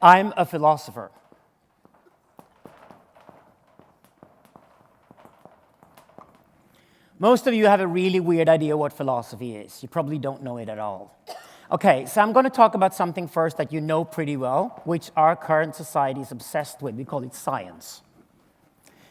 I'm a philosopher. Most of you have a really weird idea what philosophy is. You probably don't know it at all. Okay, so I'm going to talk about something first that you know pretty well, which our current society is obsessed with. We call it science.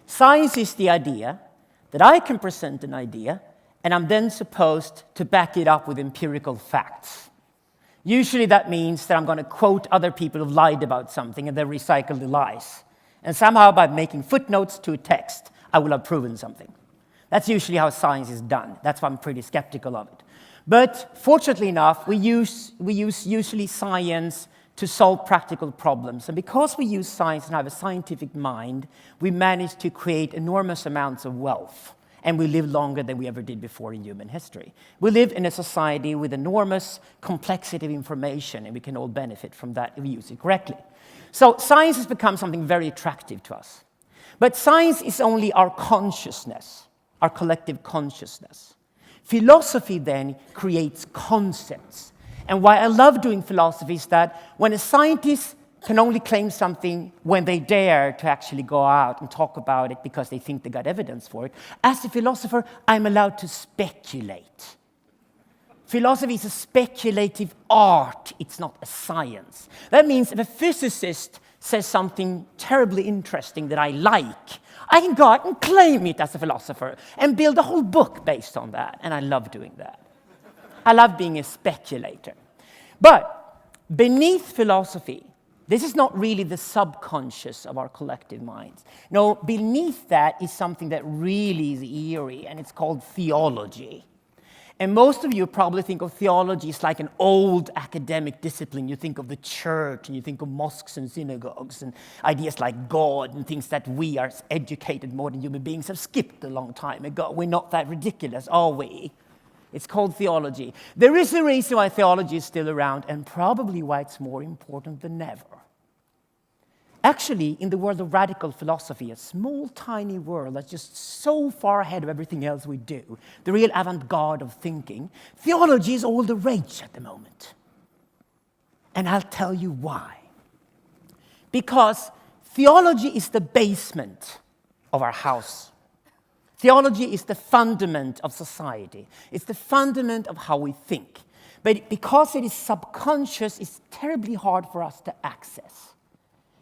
Science is the idea that I can present an idea, and I'm then supposed to back it up with empirical facts. Usually that means that I'm going to quote other people who've lied about something and then recycle the lies. And somehow by making footnotes to a text, I will have proven something. That's usually how science is done. That's why I'm pretty skeptical of it. But fortunately enough, we use usually science to solve practical problems. And because we use science and have a scientific mind, we manage to create enormous amounts of wealth. And we live longer than we ever did before in human history. We live in a society with enormous complexity of information, and we can all benefit from that if we use it correctly. So science has become something very attractive to us. But science is only our consciousness, our collective consciousness. Philosophy then creates concepts. And why I love doing philosophy is that when a scientist can only claim something when they dare to actually go out and talk about it because they think they got evidence for it, as a philosopher, I'm allowed to speculate. Philosophy is a speculative art. It's not a science. That means if a physicist says something terribly interesting that I like, I can go out and claim it as a philosopher and build a whole book based on that. And I love doing that. I love being a speculator. But beneath philosophy, this is not really the subconscious of our collective minds. No, beneath that is something that really is eerie, and it's called theology. And most of you probably think of theology as like an old academic discipline. You think of the church, and you think of mosques and synagogues, and ideas like God, and things that we are educated modern human beings have skipped a long time ago. We're not that ridiculous, are we? It's called theology. There is a reason why theology is still around, and probably why it's more important than ever. Actually, in the world of radical philosophy, a small, tiny world that's just so far ahead of everything else we do, the real avant-garde of thinking, theology is all the rage at the moment. And I'll tell you why. Because theology is the basement of our house. Theology is the fundament of society. It's the fundament of how we think. But because it is subconscious, it's terribly hard for us to access.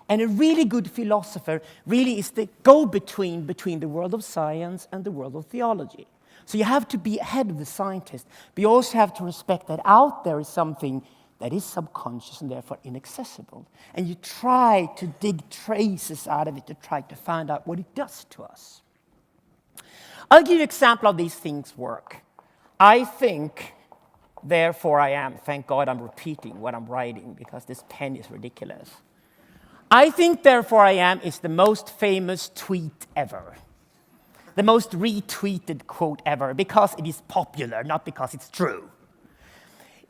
And a really good philosopher really is the go-between between the world of science and the world of theology. So you have to be ahead of the scientist, but you also have to respect that out there is something that is subconscious and therefore inaccessible. And you try to dig traces out of it to try to find out what it does to us. I'll give you an example of these things work. I think, therefore I am. Thank God I'm repeating what I'm writing because this pen is ridiculous. I think, therefore I am is the most famous tweet ever. The most retweeted quote ever because it is popular, not because it's true.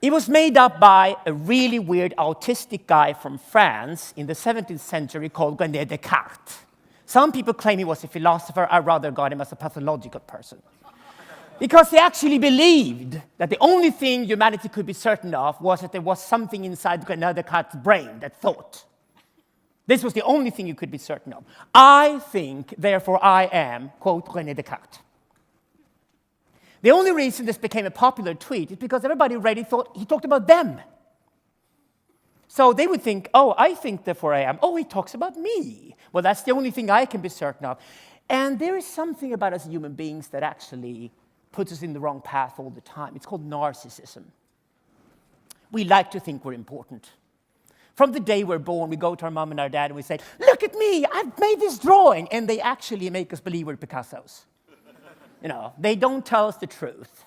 It was made up by a really weird autistic guy from France in the 17th century called René Descartes. Some people claim he was a philosopher. I rather regard him as a pathological person. Because he actually believed that the only thing humanity could be certain of was that there was something inside René Descartes' brain that thought. This was the only thing you could be certain of. I think, therefore I am, quote, René Descartes. The only reason this became a popular tweet is because everybody read it thought he talked about them. So they would think, oh, I think, therefore I am. Oh, he talks about me. Well, that's the only thing I can be certain of. And there is something about us human beings that actually puts us in the wrong path all the time. It's called narcissism. We like to think we're important. From the day we're born, we go to our mom and our dad and we say, look at me, I've made this drawing. And they actually make us believe we're Picassos. You know, they don't tell us the truth.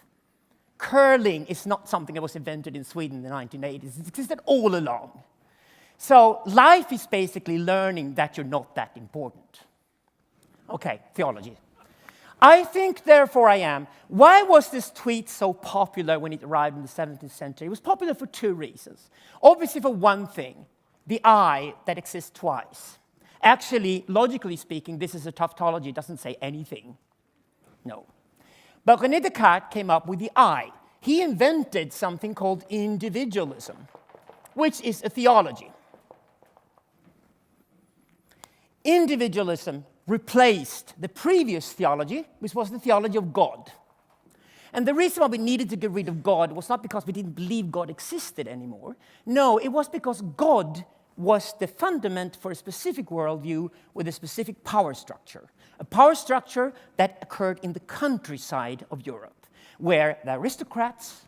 Curling is not something that was invented in Sweden in the 1980s. It existed all along. So life is basically learning that you're not that important. Okay, theology. I think, therefore I am. Why was this tweet so popular when it arrived in the 17th century? It was popular for two reasons. Obviously, for one thing, the I that exists twice. Actually, logically speaking, this is a tautology. It doesn't say anything. No. But René Descartes came up with the I. He invented something called individualism, which is a theology. individualism replaced the previous theology, which was the theology of God. And the reason why we needed to get rid of God was not because we didn't believe God existed anymore. No, it was because God was the fundament for a specific worldview with a specific power structure. A power structure that occurred in the countryside of Europe, where the aristocrats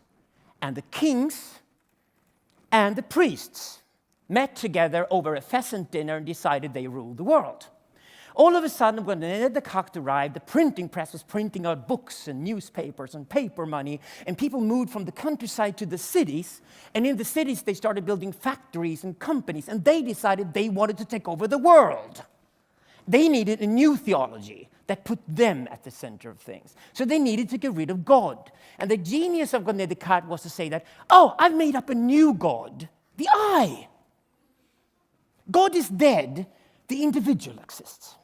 and the kings and the priests met together over a pheasant dinner and decided they ruled the world. All of a sudden, when René Descartes arrived, the printing press was printing out books and newspapers and paper money, and people moved from the countryside to the cities, and in the cities they started building factories and companies, and they decided they wanted to take over the world. They needed a new theology that put them at the center of things. So they needed to get rid of God. And the genius of René Descartes was to say that, oh, I've made up a new God, the I. God is dead, the individual exists.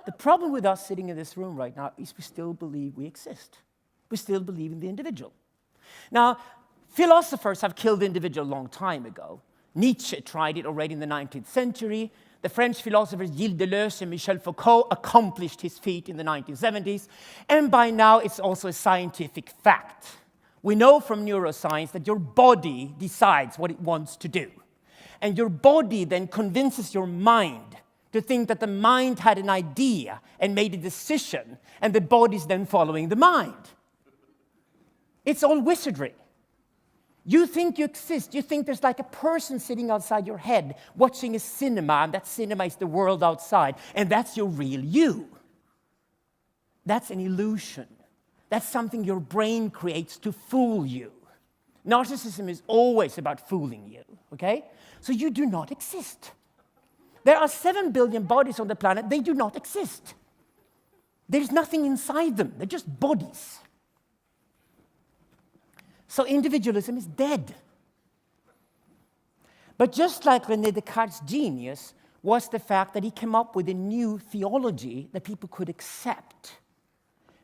The problem with us sitting in this room right now is we still believe we exist. We still believe in the individual. Now, philosophers have killed the individual a long time ago. Nietzsche tried it already in the 19th century. The French philosophers Gilles Deleuze and Michel Foucault accomplished his feat in the 1970s. And by now, it's also a scientific fact. We know from neuroscience that your body decides what it wants to do. And your body then convinces your mind to think that the mind had an idea and made a decision, and the body's then following the mind. It's all wizardry. You think you exist. You think there's like a person sitting outside your head watching a cinema, and that cinema is the world outside, and that's your real you. That's an illusion. That's something your brain creates to fool you. Narcissism is always about fooling you, okay? So you do not exist. There are 7 billion bodies on the planet. They do not exist. There's nothing inside them. They're just bodies. So individualism is dead. But just like René Descartes' genius was the fact that he came up with a new theology that people could accept.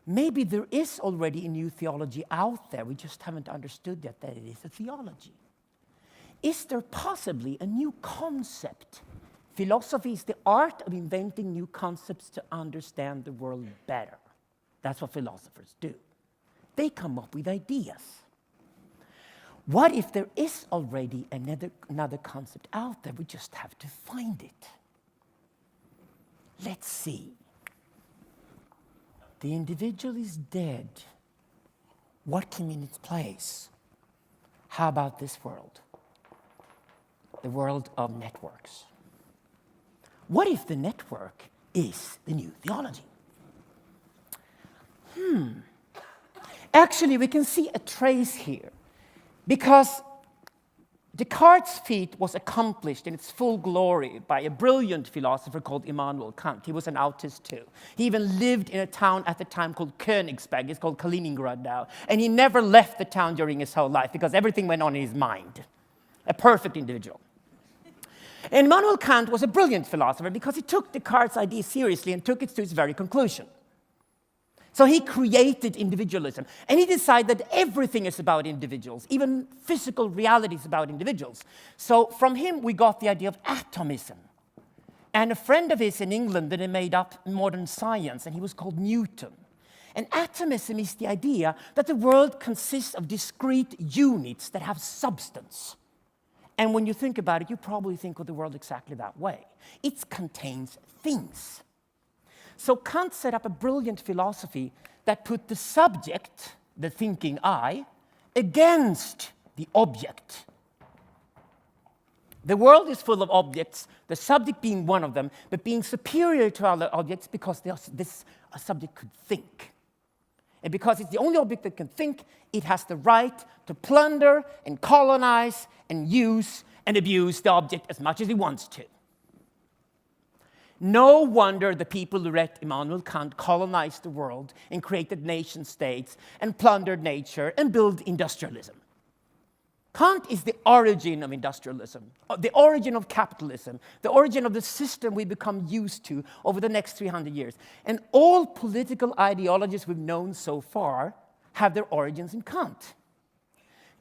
Maybe there is already a new theology out there. We just haven't understood yet that it is a theology. Is there possibly a new concept? Philosophy is the art of inventing new concepts to understand the world better. That's what philosophers do. They come up with ideas. What if there is already another concept out there? We just have to find it. Let's see. The individual is dead. What came in its place? How about this world? The world of networks. What if the network is the new theology? Actually, we can see a trace here, because Descartes' feat was accomplished in its full glory by a brilliant philosopher called Immanuel Kant. He was an autist too. He even lived in a town at the time called Königsberg. It's called Kaliningrad now. And he never left the town during his whole life because everything went on in his mind. A perfect individual. And Immanuel Kant was a brilliant philosopher because he took Descartes' idea seriously and took it to its very conclusion. So he created individualism, and he decided that everything is about individuals, even physical reality is about individuals. So from him, we got the idea of atomism. And a friend of his in England that made up modern science, and he was called Newton. And atomism is the idea that the world consists of discrete units that have substance. And when you think about it, you probably think of the world exactly that way. It contains things. So Kant set up a brilliant philosophy that put the subject, the thinking I, against the object. The world is full of objects, the subject being one of them, but being superior to other objects because this subject could think. And because it's the only object that can think, it has the right to plunder and colonize and use and abuse the object as much as it wants to. No wonder the people who read Immanuel Kant colonized the world and created nation states and plundered nature and built industrialism. Kant is the origin of industrialism, the origin of capitalism, the origin of the system we become used to over the next 300 years. And all political ideologies we've known so far have their origins in Kant.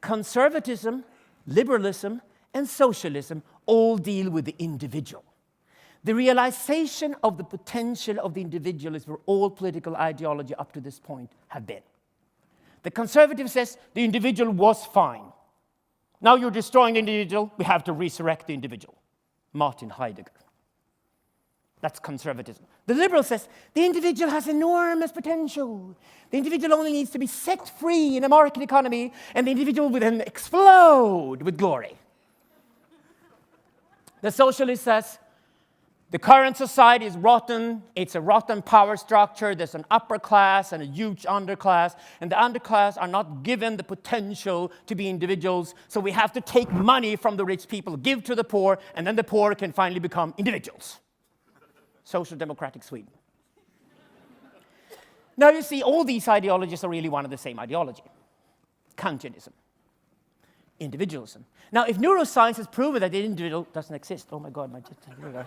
Conservatism, liberalism, and socialism all deal with the individual. The realization of the potential of the individual is where all political ideology up to this point have been. The conservative says the individual was fine. Now you're destroying the individual, we have to resurrect the individual. Martin Heidegger. That's conservatism. The liberal says the individual has enormous potential. The individual only needs to be set free in a market economy, and the individual will then explode with glory. The socialist says the current society is rotten. It's a rotten power structure. There's an upper class and a huge underclass. And the underclass are not given the potential to be individuals. So we have to take money from the rich people, give to the poor, and then the poor can finally become individuals. Social democratic Sweden. Now you see, all these ideologies are really one and the same ideology. Kantianism. Individualism. Now, if neuroscience has proven that the individual doesn't exist, oh my God, here we go.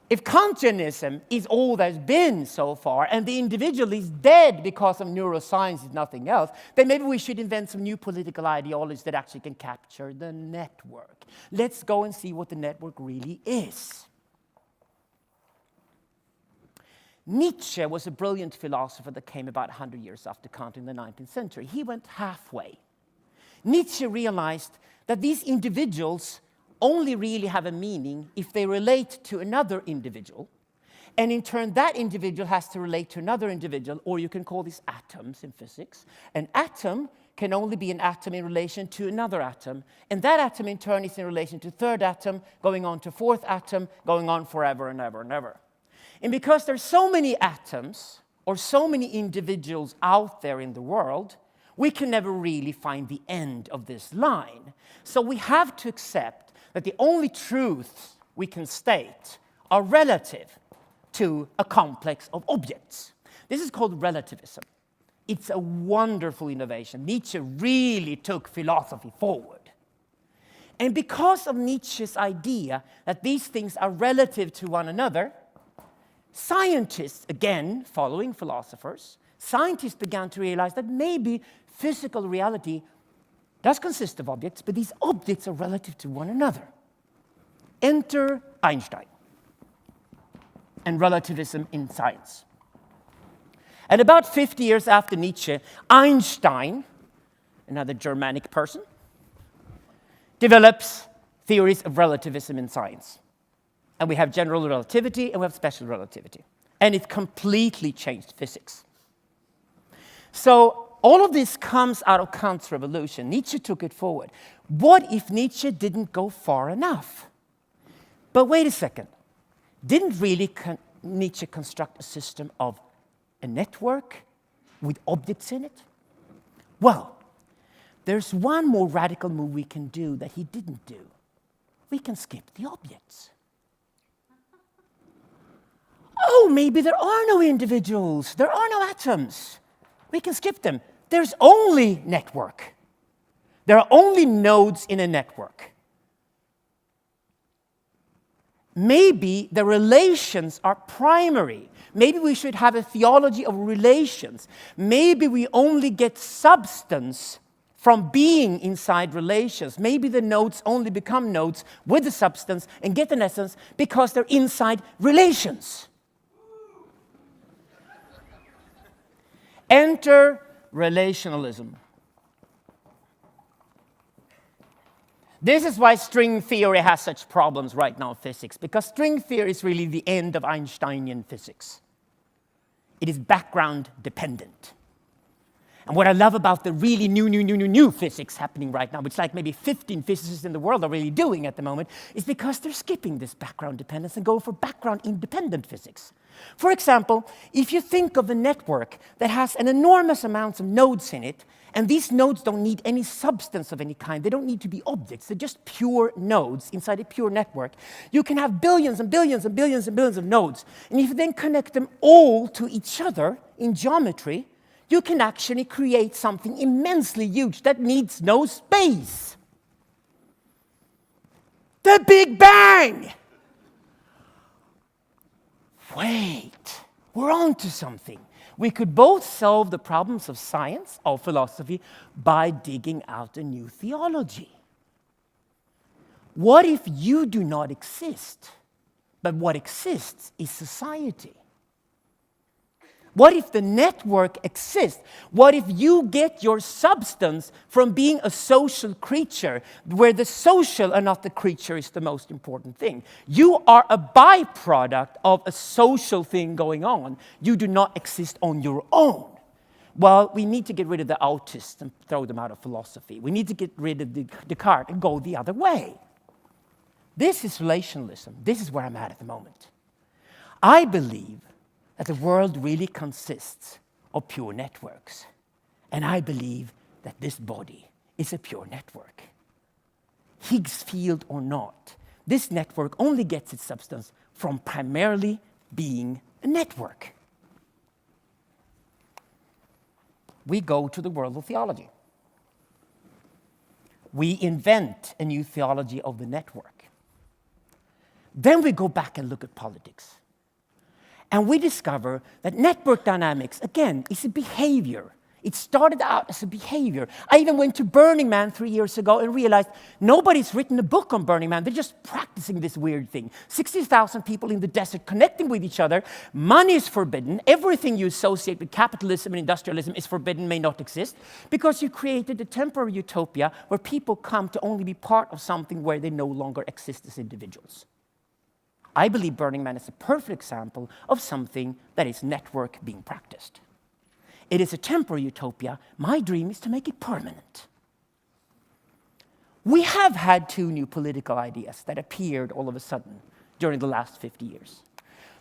If Kantianism is all there's been so far, and the individual is dead because of neuroscience and nothing else, then maybe we should invent some new political ideologies that actually can capture the network. Let's go and see what the network really is. Nietzsche was a brilliant philosopher that came about 100 years after Kant in the 19th century. He went halfway. Nietzsche realized that these individuals only really have a meaning if they relate to another individual, and in turn that individual has to relate to another individual, or you can call these atoms in physics. An atom can only be an atom in relation to another atom, and that atom in turn is in relation to third atom, going on to fourth atom, going on forever and ever and ever. And because there's so many atoms, or so many individuals out there in the world, we can never really find the end of this line. So we have to accept that the only truths we can state are relative to a complex of objects. This is called relativism. It's a wonderful innovation. Nietzsche really took philosophy forward. And because of Nietzsche's idea that these things are relative to one another, scientists, again, following philosophers, scientists began to realize that maybe physical reality does consist of objects, but these objects are relative to one another. Enter Einstein and relativism in science. And about 50 years after Nietzsche, Einstein, another Germanic person, develops theories of relativism in science. And we have general relativity and we have special relativity. And it completely changed physics. So all of this comes out of Kant's revolution. Nietzsche took it forward. What if Nietzsche didn't go far enough? But wait a second. Didn't really Nietzsche construct a system of a network with objects in it? Well, there's one more radical move we can do that he didn't do. We can skip the objects. Oh, maybe there are no individuals. There are no atoms. We can skip them. There's only network. There are only nodes in a network. Maybe the relations are primary. Maybe we should have a theology of relations. Maybe we only get substance from being inside relations. Maybe the nodes only become nodes with the substance and get an essence because they're inside relations. Enter relationalism. This is why string theory has such problems right now in physics, because string theory is really the end of Einsteinian physics. It is background dependent. And what I love about the really new physics happening right now, which like maybe 15 physicists in the world are really doing at the moment, is because they're skipping this background dependence and going for background independent physics. For example, if you think of a network that has an enormous amount of nodes in it, and these nodes don't need any substance of any kind, they don't need to be objects, they're just pure nodes inside a pure network, you can have billions and billions and billions and billions of nodes. And if you then connect them all to each other in geometry, you can actually create something immensely huge that needs no space. The Big Bang! Wait, we're on to something. We could both solve the problems of science, of philosophy, by digging out a new theology. What if you do not exist, but what exists is society? What if the network exists? What if you get your substance from being a social creature, where the social and not the creature is the most important thing? You are a byproduct of a social thing going on. You do not exist on your own. Well, we need to get rid of the autists and throw them out of philosophy. We need to get rid of Descartes and go the other way. This is relationalism. This is where I'm at the moment. I believe that the world really consists of pure networks. And I believe that this body is a pure network. Higgs field or not, this network only gets its substance from primarily being a network. We go to the world of theology. We invent a new theology of the network. Then we go back and look at politics. And we discover that network dynamics, again, is a behavior. It started out as a behavior. I even went to Burning Man 3 years ago and realized nobody's written a book on Burning Man. They're just practicing this weird thing. 60,000 people in the desert connecting with each other. Money is forbidden. Everything you associate with capitalism and industrialism is forbidden, may not exist, because you created a temporary utopia where people come to only be part of something where they no longer exist as individuals. I believe Burning Man is a perfect example of something that is network being practiced. It is a temporary utopia. My dream is to make it permanent. We have had 2 new political ideas that appeared all of a sudden during the last 50 years.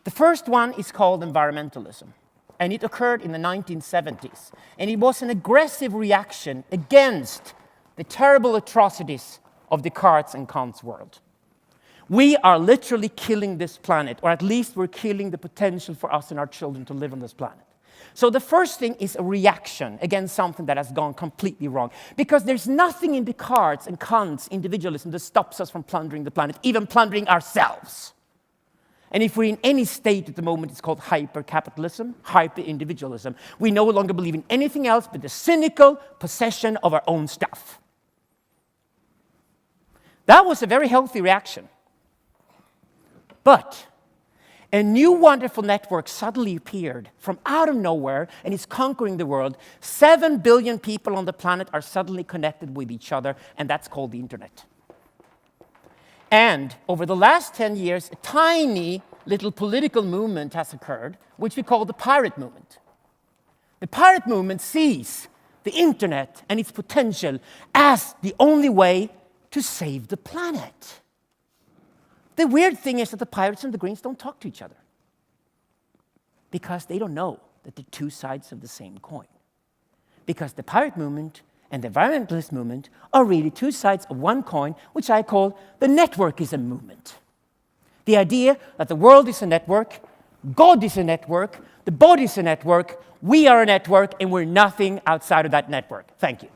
The first one is called environmentalism, and it occurred in the 1970s. And it was an aggressive reaction against the terrible atrocities of Descartes and Kant's world. We are literally killing this planet, or at least we're killing the potential for us and our children to live on this planet. So the first thing is a reaction against something that has gone completely wrong. Because there's nothing in Descartes and Kant's individualism that stops us from plundering the planet, even plundering ourselves. And if we're in any state at the moment, it's called hyper-capitalism, hyper-individualism. We no longer believe in anything else but the cynical possession of our own stuff. That was a very healthy reaction. But a new wonderful network suddenly appeared from out of nowhere and is conquering the world. 7 billion people on the planet are suddenly connected with each other, and that's called the internet. And over the last 10 years, a tiny little political movement has occurred, which we call the pirate movement. The pirate movement sees the internet and its potential as the only way to save the planet. The weird thing is that the pirates and the Greens don't talk to each other because they don't know that they're 2 sides of the same coin. Because the pirate movement and the environmentalist movement are really 2 sides of one coin, which I call the networkism movement. The idea that the world is a network, God is a network, the body is a network, we are a network, and we're nothing outside of that network. Thank you.